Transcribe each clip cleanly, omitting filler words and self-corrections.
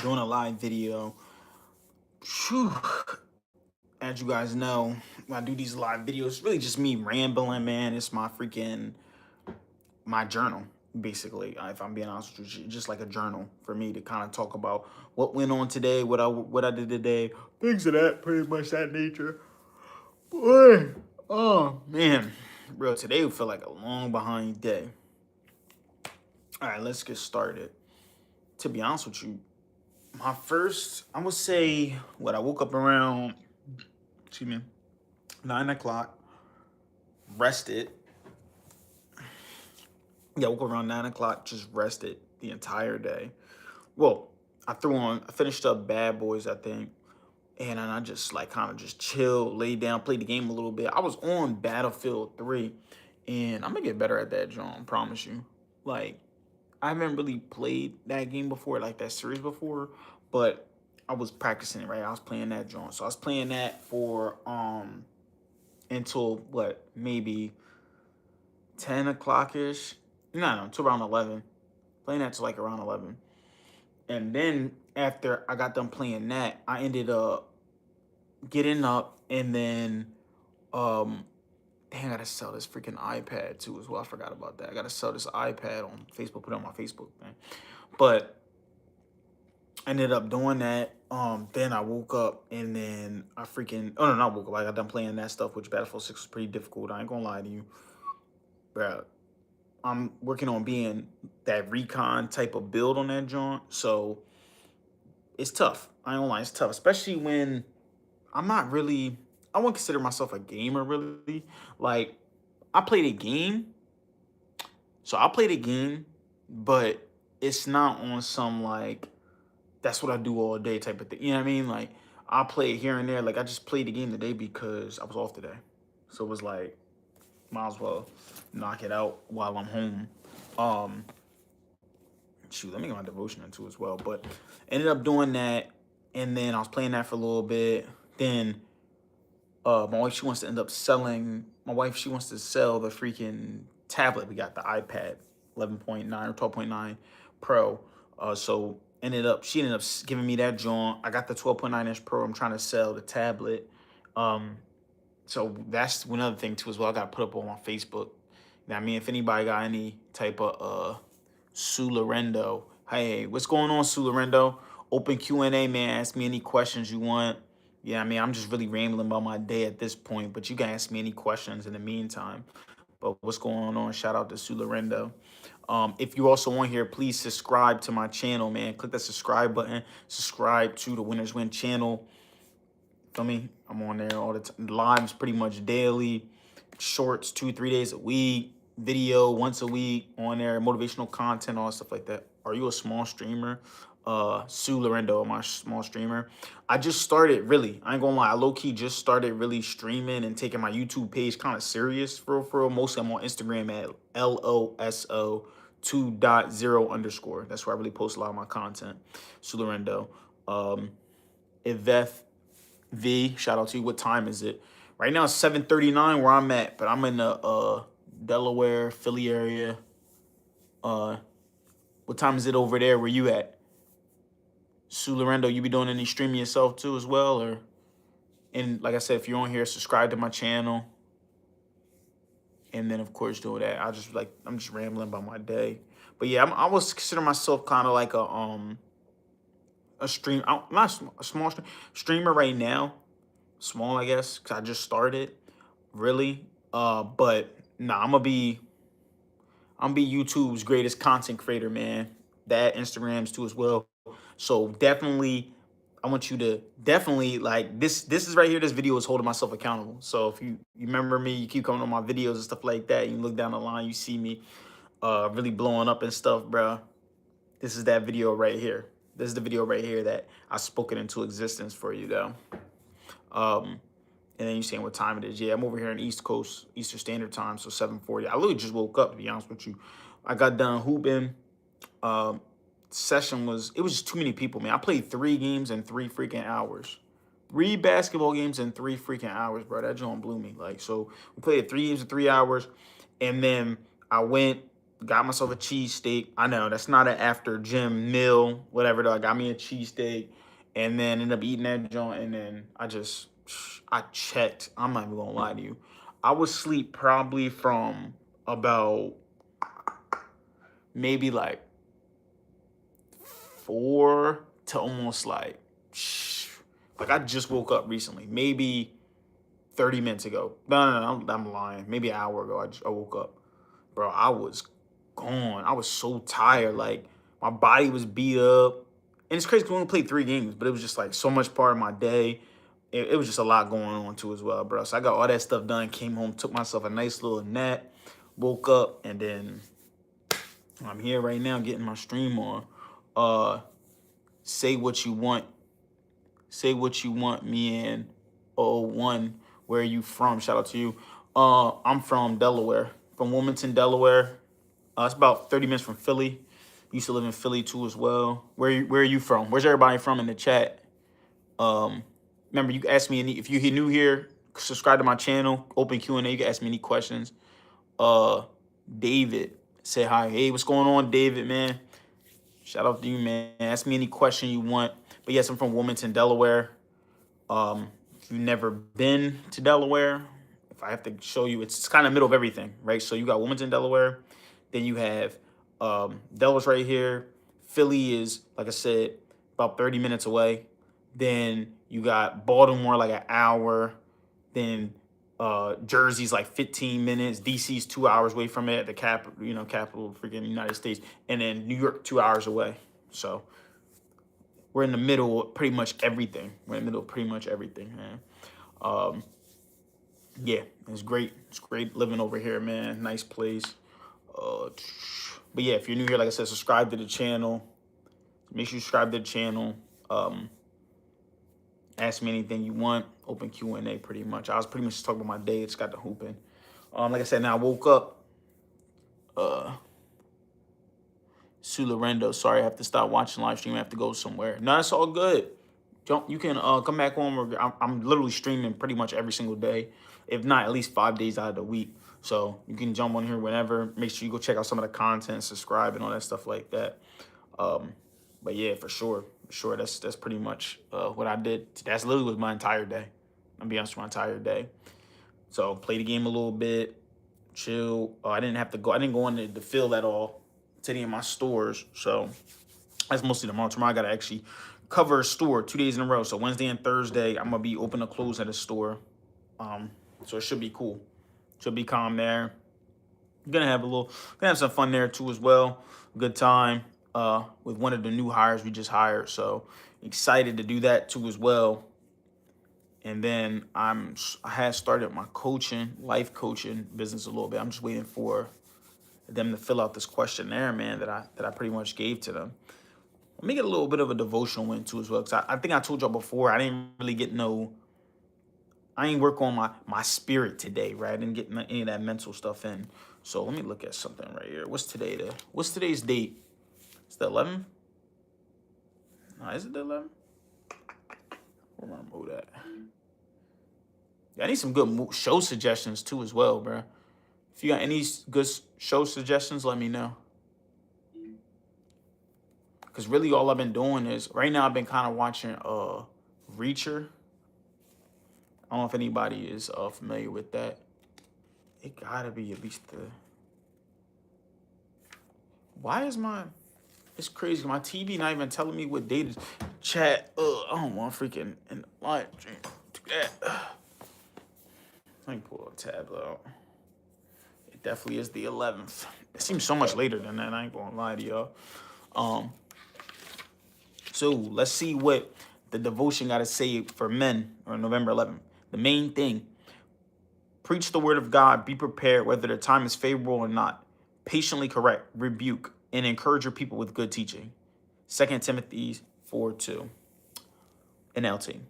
doing a live video. Whew. As you guys know, when I do these live videos, it's really just me rambling, man. It's my journal, basically. If I'm being honest with you, just like a journal for me to kind of talk about what went on today, what I did today, things of that pretty much that nature. Boy, oh man, bro, today would feel like a long behind day. All right, let's get started. To be honest with you, my first, I would say, what I woke up around, excuse me, 9 o'clock, rested. Yeah, I woke up around 9 o'clock, just rested the entire day. Well, I finished up Bad Boys, I think, and then I just like kind of just chilled, laid down, played the game a little bit. I was on Battlefield 3, and I'm gonna get better at that, John, promise you. Like, I haven't really played that game before, like that series before, but I was practicing it, right? I was playing that, John. So I was playing that for until what, maybe 10 o'clock ish. No, until around 11. Playing that to like around 11. And then after I got done playing that, I ended up getting up and then um dang, I gotta sell this freaking iPad too as well. I forgot about that. I gotta sell this iPad on Facebook, put it on my Facebook, man. But I ended up doing that. Then I woke up and then I freaking oh no, not woke up. I got done playing that stuff, which Battlefield 6 was pretty difficult. I ain't gonna lie to you. Bro, I'm working on being that recon type of build on that joint. So it's tough. I ain't gonna lie, it's tough, especially when I'm not really. I wouldn't consider myself a gamer really. Like I play the game, so I play the game, but it's not on some like that's what I do all day type of thing. You know what I mean? Like I play it here and there. Like I just played the game today because I was off today, so it was like might as well knock it out while I'm home. Um, Shoot, let me get my devotion into as well. But ended up doing that, and then I was playing that for a little bit. Then my wife she wants to end up selling. My wife she wants to sell the freaking tablet. We got the iPad 11.9 or 12.9 Pro. So she ended up giving me that joint. I got the 12.9-inch Pro. I'm trying to sell the tablet. Um, so that's another thing too as well. I got to put up on my Facebook. Now, I mean, if anybody got any type of Sue Lorendo. Hey, what's going on, Sue Lorendo? Open Q&A, man. Ask me any questions you want. Yeah, I mean, I'm just really rambling about my day at this point, but you can ask me any questions in the meantime. But what's going on? Shout out to Sue Lorendo. If you also want here, please subscribe to my channel, man. Click that subscribe button. Subscribe to the Winners Win channel. Feel me? I'm on there all the time. Lives pretty much daily. Shorts 2-3 days a week. Video once a week on there. Motivational content, all stuff like that. Are you a small streamer? Sue Lorendo, my small streamer. I just started really. I ain't gonna lie. I low key just started really streaming and taking my YouTube page kind of serious for real. Mostly I'm on Instagram at LOSO 2.0 _ That's where I really post a lot of my content. Sue Lorendo. Iveth V, shout out to you. What time is it? Right now it's 7:39 where I'm at, but I'm in the Delaware, Philly area. What time is it over there where you at? Sue Lorendo, you be doing any streaming yourself too as well? Or and like I said, if you're on here, subscribe to my channel. And then of course doing that. I'm just rambling about my day. But yeah, I was consider myself kind of like a stream, not a small streamer right now. Small, I guess, because I just started, really. But nah, I'm be YouTube's greatest content creator, man. That Instagrams too as well. So definitely, I want you to definitely like this. This is right here. This video is holding myself accountable. So if you remember me, you keep coming on my videos and stuff like that. You look down the line, you see me, really blowing up and stuff, bro. This is that video right here. This is the video right here that I spoke it into existence for you, though. And then you saying what time it is. Yeah, I'm over here in East Coast, Eastern Standard Time, so 7:40. I literally just woke up, to be honest with you. I got done hooping. Session it was just too many people, man. I played 3 games in 3 freaking hours. 3 basketball games in 3 freaking hours, bro. That joint blew me. Like, so we played 3 games in 3 hours. And then I went Got myself a cheesesteak. I know that's not an after gym meal, whatever though. I got me a cheesesteak and then ended up eating that joint. And then I checked. I'm not even gonna lie to you. I would sleep probably from about maybe like 4 to almost like I just woke up recently, maybe 30 minutes ago. No, I'm lying. Maybe an hour ago, I woke up. Bro, I was gone. I was so tired. Like, my body was beat up. And it's crazy because we only played 3 games, but it was just like so much part of my day. It was just a lot going on too as well, bro. So I got all that stuff done, came home, took myself a nice little nap, woke up, and then I'm here right now getting my stream on. Say what you want. Say what you want, me and O1. Where are you from? Shout out to you. I'm from Delaware, from Wilmington, Delaware. It's about 30 minutes from Philly. Used to live in Philly too as well. Where are you from? Where's everybody from in the chat? Remember, you can ask me if you're new here, subscribe to my channel, open Q&A. You can ask me any questions. David, say hi. Hey, what's going on, David, man? Shout out to you, man. Ask me any question you want. But yes, I'm from Wilmington, Delaware. If you've never been to Delaware, if I have to show you, it's kind of middle of everything, right? So you got Wilmington, Delaware. Then you have Delaware's right here. Philly is, like I said, about 30 minutes away. Then you got Baltimore, like an hour. Then Jersey's like 15 minutes. DC's 2 hours away from it, the capital of freaking United States. And then New York, 2 hours away. So we're in the middle of pretty much everything. Man. Yeah, it's great. It's great living over here, man. Nice place. But yeah, if you're new here, like I said, subscribe to the channel. Make sure you subscribe to the channel. Ask me anything you want. Open Q&A pretty much. I was pretty much just talking about my day. It's got the hooping. Like I said, now I woke up. Sue Lorendo, sorry, I have to stop watching live stream. I have to go somewhere. No, it's all good. You can come back on. I'm literally streaming pretty much every single day, if not at least 5 days out of the week. So you can jump on here whenever. Make sure you go check out some of the content, subscribe, and all that stuff like that. But yeah, for sure. That's pretty much what I did. That's literally was my entire day. I'll be honest with my entire day. So play the game a little bit, chill. I didn't go into the field at all to any of my stores. So that's mostly tomorrow. Tomorrow I gotta actually cover a store 2 days in a row. So Wednesday and Thursday, I'm gonna be open to close at a store. So it should be cool. Should be calm there. Gonna have some fun there too as well. Good time with one of the new hires we just hired. So excited to do that too as well. And then I had started my life coaching business a little bit. I'm just waiting for them to fill out this questionnaire, man, that I pretty much gave to them. Let me get a little bit of a devotional in too as well, because I think I told y'all before, I ain't work on my spirit today, right? I didn't get any of that mental stuff in. So let me look at something right here. What's today's date? It's the 11th? No, is it the 11th? Where my remote at? Yeah, I need some good show suggestions too as well, bro. If you got any good show suggestions, let me know. Because really all I've been doing is, right now I've been kind of watching Reacher. I don't know if anybody is familiar with that. It gotta be at least it's crazy. My TV not even telling me what date is. Chat, I don't want freaking in the live stream. Let me pull a tab out. It definitely is the 11th. It seems so much later than that. I ain't gonna lie to y'all. So let's see what the devotion got to say for men on November 11th. The main thing: preach the word of God. Be prepared, whether the time is favorable or not. Patiently correct, rebuke, and encourage your people with good teaching. 2 Timothy 4:2. NLT.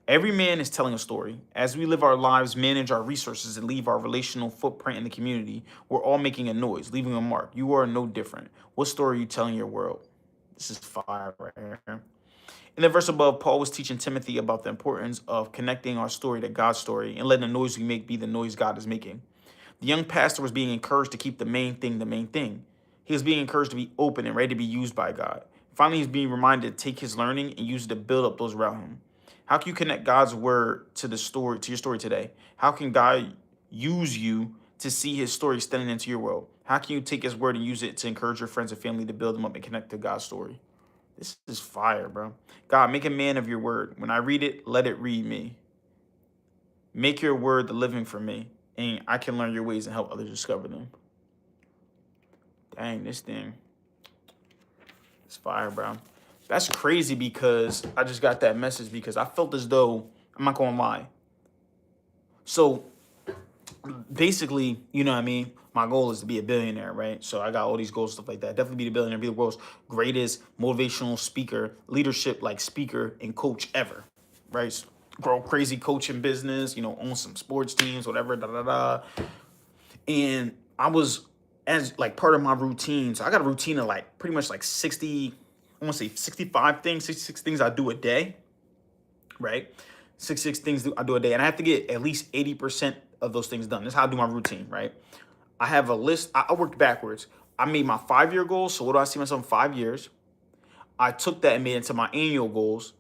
Every man is telling a story. As we live our lives, manage our resources, and leave our relational footprint in the community, we're all making a noise, leaving a mark. You are no different. What story are you telling your world? This is fire right here. In the verse above, Paul was teaching Timothy about the importance of connecting our story to God's story and letting the noise we make be the noise God is making. The young pastor was being encouraged to keep the main thing the main thing. He was being encouraged to be open and ready to be used by God. Finally, he's being reminded to take his learning and use it to build up those around him. How can you connect God's word to the story, to your story today? How can God use you to see his story extending into your world? How can you take his word and use it to encourage your friends and family to build them up and connect to God's story? This is fire, bro. God, make a man of your word. When I read it, let it read me. Make your word the living for me, and I can learn your ways and help others discover them. Dang, this thing. It's fire, bro. That's crazy because I just got that message because I felt as though, I'm not gonna lie. So basically, you know what I mean? My goal is to be a billionaire, right? So I got all these goals, stuff like that. Definitely be the billionaire, be the world's greatest motivational speaker, leadership like speaker and coach ever, right? Grow crazy coaching business, own some sports teams, whatever, da da da. And I was, as like part of my routine, so I got a routine of like pretty much like 60, I want to say 65 things, 66 things I do a day, right? 66 things I do a day. And I have to get at least 80% of those things done. That's how I do my routine, right? I have a list. I worked backwards. I made my 5-year goals. So what do I see myself in 5 years? I took that and made it into my annual goals.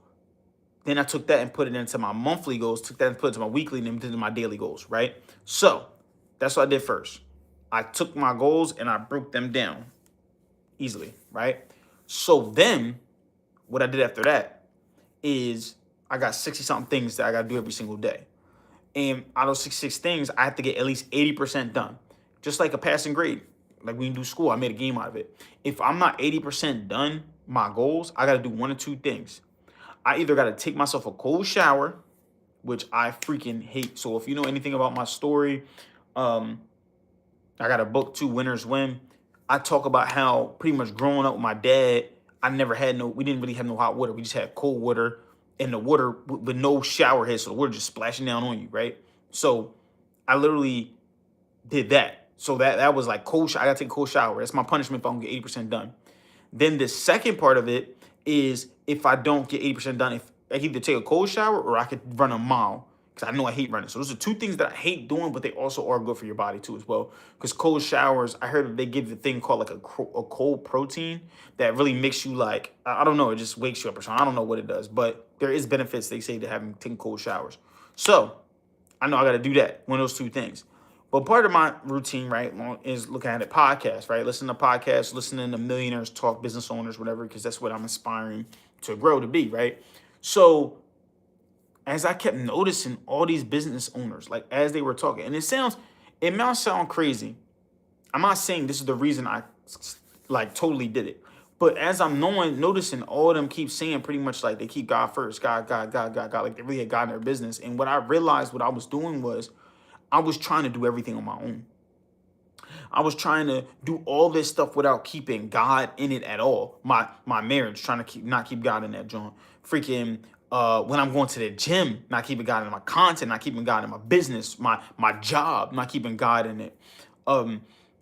Then I took that and put it into my monthly goals, took that and put it into my weekly, and then into my daily goals, right? So that's what I did first. I took my goals and I broke them down easily, right? So then what I did after that is I got 60 something things that I got to do every single day. And out of those 66 things, I have to get at least 80% done. Just like a passing grade. Like when you do school, I made a game out of it. If I'm not 80% done my goals, I got to do one of two things. I either got to take myself a cold shower, which I freaking hate. So if you know anything about my story, I got a book too, Winners Win. I talk about how pretty much growing up with my dad, we didn't really have no hot water. We just had cold water and the water with no shower head. So the water just splashing down on you, right? So I literally did that. So that was like cold shower. I got to take a cold shower. That's my punishment if I don't get 80% done. Then the second part of it is if I don't get 80% done, if I can either take a cold shower or I could run a mile because I know I hate running. So those are two things that I hate doing, but they also are good for your body too as well. Because cold showers, I heard that they give the thing called like a cold protein that really makes you like, I don't know, it just wakes you up or something. I don't know what it does, but there is benefits they say to having taken cold showers. So I know I got to do that, one of those two things. But part of my routine, right, is looking at podcasts, right? Listening to podcasts, listening to millionaires talk, business owners, whatever, because that's what I'm inspiring to grow to be, right? So as I kept noticing all these business owners, like as they were talking, and it might sound crazy. I'm not saying this is the reason I like totally did it. But as I'm noticing all of them keep saying pretty much like they keep God first, God, God, God, God, God, like they really had God in their business. And what I realized what I was doing was I was trying to do everything on my own. I was trying to do all this stuff without keeping God in it at all. My marriage, trying to not keep God in that joint. Freaking when I'm going to the gym, not keeping God in my content, not keeping God in my business, my job, not keeping God in it.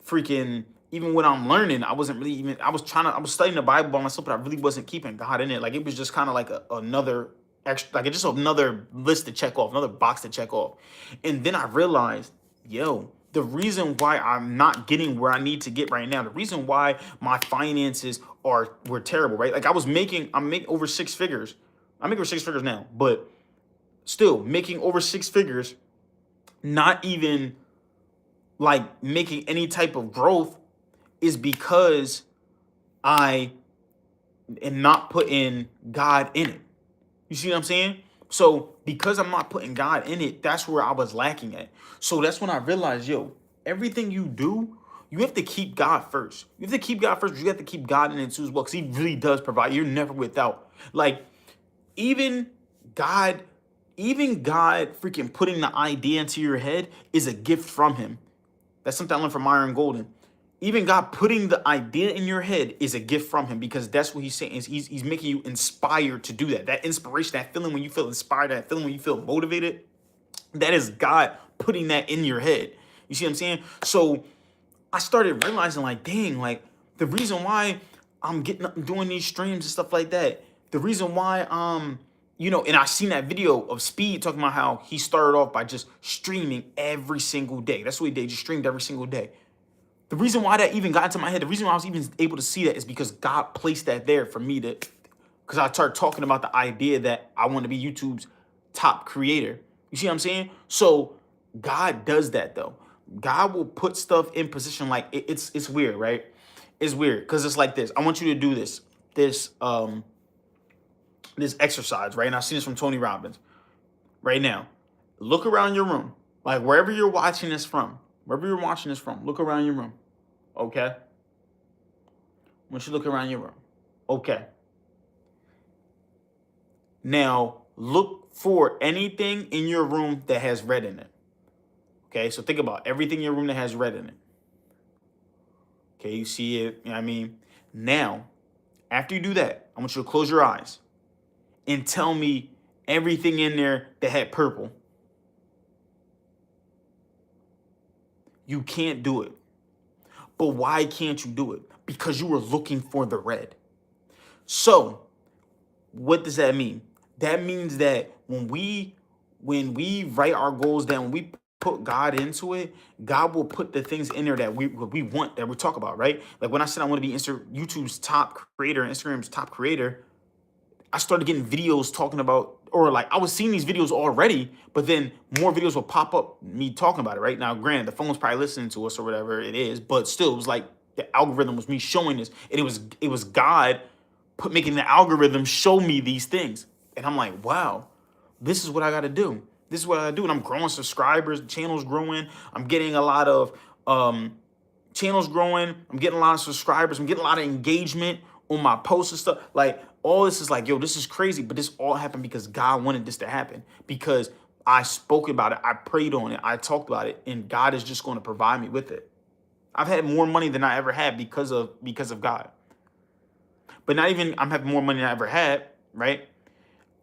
Freaking even when I'm learning, I wasn't really even I was studying the Bible by myself, but I really wasn't keeping God in it. Like it was just kind of like another extra, like it's just another list to check off, another box to check off. And then I realized, the reason why I'm not getting where I need to get right now, the reason why my finances were terrible, right? Like I'm making over 6 figures. I make over 6 figures now, but still making over 6 figures, not even like making any type of growth is because I am not putting God in it. You see what I'm saying? So because I'm not putting God in it, that's where I was lacking at. So that's when I realized, everything you do, you have to keep God first. You have to keep God first. You have to keep God in it too as well, because He really does provide. You're never without. Like even God freaking putting the idea into your head is a gift from Him. That's something I learned from Myron Golden. Even God putting the idea in your head is a gift from Him, because that's what He's saying. Is He's making you inspired to do that. That inspiration, that feeling when you feel inspired, that feeling when you feel motivated, that is God putting that in your head. You see what I'm saying? So I started realizing like, dang, like the reason why I'm getting up and doing these streams and stuff like that, the reason why, and I seen that video of Speed talking about how he started off by just streaming every single day. That's what he did. Just streamed every single day. The reason why that even got into my head, the reason why I was even able to see that is because God placed that there for me to, because I started talking about the idea that I want to be YouTube's top creator. You see what I'm saying? So God does that though. God will put stuff in position like it's weird, right? It's weird because it's like this. I want you to do this this exercise, right? And I've seen this from Tony Robbins. Right now, look around your room, like wherever you're watching this from, look around your room. Okay. Once you look around your room, okay. Now look for anything in your room that has red in it. Okay, so think about everything in your room that has red in it. Okay, you see it. You know what I mean? Now, after you do that, I want you to close your eyes and tell me everything in there that had purple. You can't do it. But why can't you do it? Because you were looking for the red. So, what does that mean? That means that when we write our goals down, when we put God into it, God will put the things in there that we want, that we talk about, right? Like when I said I want to be YouTube's top creator, Instagram's top creator, I started getting videos talking about, or like I was seeing these videos already, but then more videos will pop up me talking about it. Right now, granted, the phone's probably listening to us or whatever it is, but still, it was like the algorithm was me showing this, and it was God making the algorithm show me these things, and I'm like, wow, this is what I got to do. This is what I do, and I'm growing subscribers, the channel's growing. I'm getting a lot of channels growing. I'm getting a lot of subscribers. I'm getting a lot of engagement on my posts and stuff. Like all this is like, yo, this is crazy. But this all happened because God wanted this to happen. Because I spoke about it. I prayed on it. I talked about it. And God is just going to provide me with it. I've had more money than I ever had because of God. But not even I'm having more money than I ever had, right?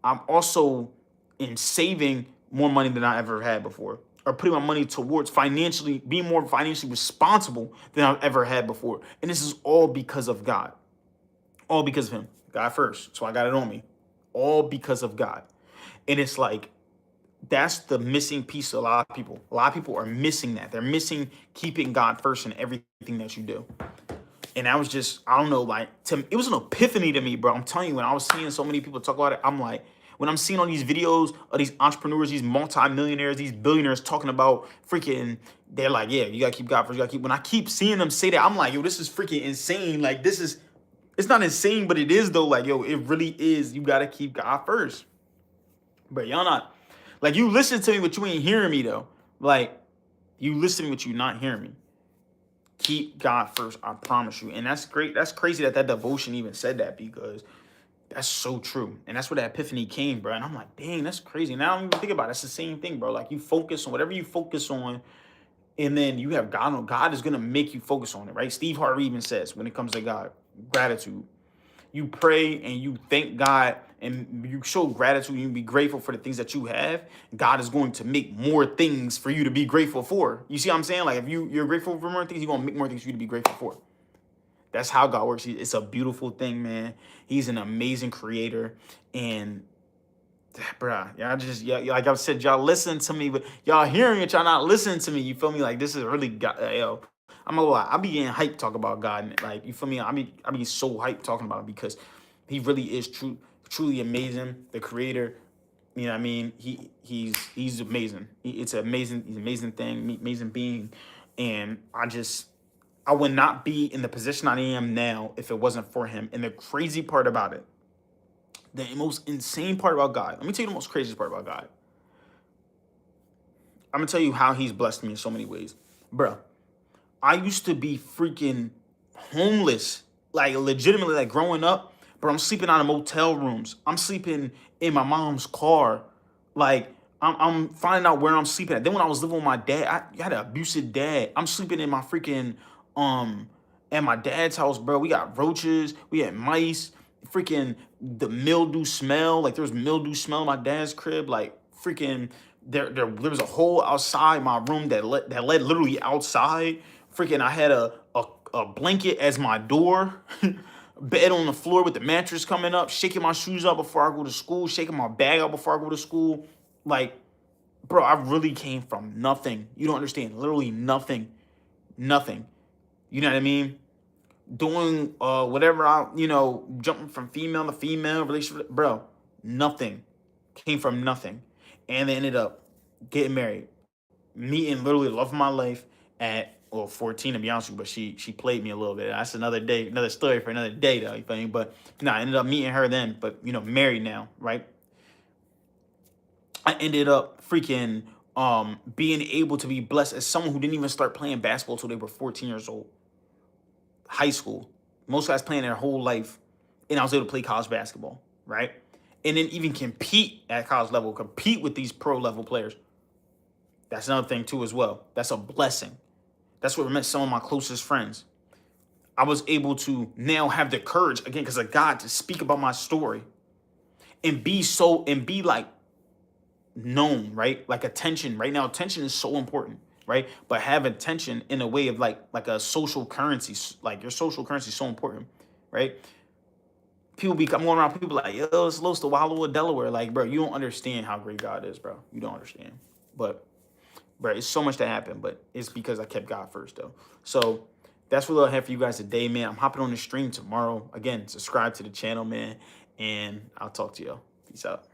I'm also in saving more money than I ever had before, or putting my money towards financially, being more financially responsible than I've ever had before. And this is all because of God. All because of him. God first. So I got it on me. All because of God. And it's like, that's the missing piece of a lot of people. A lot of people are missing that. They're missing keeping God first in everything that you do. And I was just, I don't know, like, it was an epiphany to me, bro. I'm telling you, when I was seeing so many people talk about it, I'm like, when I'm seeing all these videos of these entrepreneurs, these multimillionaires, these billionaires talking about freaking, they're like, yeah, you gotta keep God first, you gotta keep, when I keep seeing them say that, I'm like, yo, this is freaking insane. Like, it's not insane, but it is though. Like, yo, it really is. You gotta keep God first. But y'all not, like, you listen to me, but you ain't hearing me though. Like, you listening, but you not hearing me. Keep God first, I promise you. And that's great. That's crazy that devotion even said that, because that's so true. And that's where that epiphany came, bro. And I'm like, dang, that's crazy. Now I don't even think about it. It's the same thing, bro. Like, you focus on whatever you focus on, and then you have God on. God is going to make you focus on it, right? Steve Harvey even says, when it comes to God, gratitude. You pray and you thank God and you show gratitude and you be grateful for the things that you have. God is going to make more things for you to be grateful for. You see what I'm saying? Like, if you're grateful for more things, he's going to make more things for you to be grateful for. That's how God works. It's a beautiful thing, man. He's an amazing creator. And, bruh, like I said, y'all listen to me, but y'all hearing it, y'all not listening to me. You feel me? Like, this is really God, yo. I'm gonna lie. I be getting hyped talking about God, and like, you feel me? I be so hyped talking about him, because he really is truly amazing. The creator, you know what I mean? He's amazing. It's an amazing thing, amazing being. And I would not be in the position I am now if it wasn't for him. And the crazy part about it, the most insane part about God, let me tell you the most craziest part about God. I'm gonna tell you how he's blessed me in so many ways, bro. I used to be freaking homeless, like legitimately, like growing up. But I'm sleeping out of motel rooms. I'm sleeping in my mom's car. Like, I'm finding out where I'm sleeping at. Then when I was living with my dad, I had an abusive dad. I'm sleeping in my freaking at my dad's house, bro. We got roaches, we had mice, freaking the mildew smell. Like, there was mildew smell in my dad's crib. Like, freaking there was a hole outside my room that led literally outside. Freaking, I had a blanket as my door, bed on the floor with the mattress coming up, shaking my shoes up before I go to school, shaking my bag out before I go to school. Like, bro, I really came from nothing. You don't understand. Literally nothing. Nothing. You know what I mean? Doing whatever jumping from female to female relationship, bro. Nothing came from nothing, and they ended up getting married, meeting literally love of my life at 14 to be honest with you, but she played me a little bit. That's another day, another story for another day though. You feel me? But no, I ended up meeting her then, but married now, right? I ended up freaking being able to be blessed as someone who didn't even start playing basketball until they were 14 years old. High school. Most guys playing their whole life, and I was able to play college basketball, right? And then even compete at college level, compete with these pro level players. That's another thing too as well. That's a blessing. That's what met some of my closest friends. I was able to now have the courage again because of God to speak about my story and be like known, right? Like attention. Right now, attention is so important, right? But have attention in a way of like a social currency. Like your social currency is so important, right? People I'm going around people like, yo, it's Los to Wallowa, Delaware. Like, bro, you don't understand how great God is, bro. You don't understand. But bro, it's so much to happen, but it's because I kept God first though. So that's what I have for you guys today, man. I'm hopping on the stream tomorrow. Again, subscribe to the channel, man, and I'll talk to y'all. Peace out.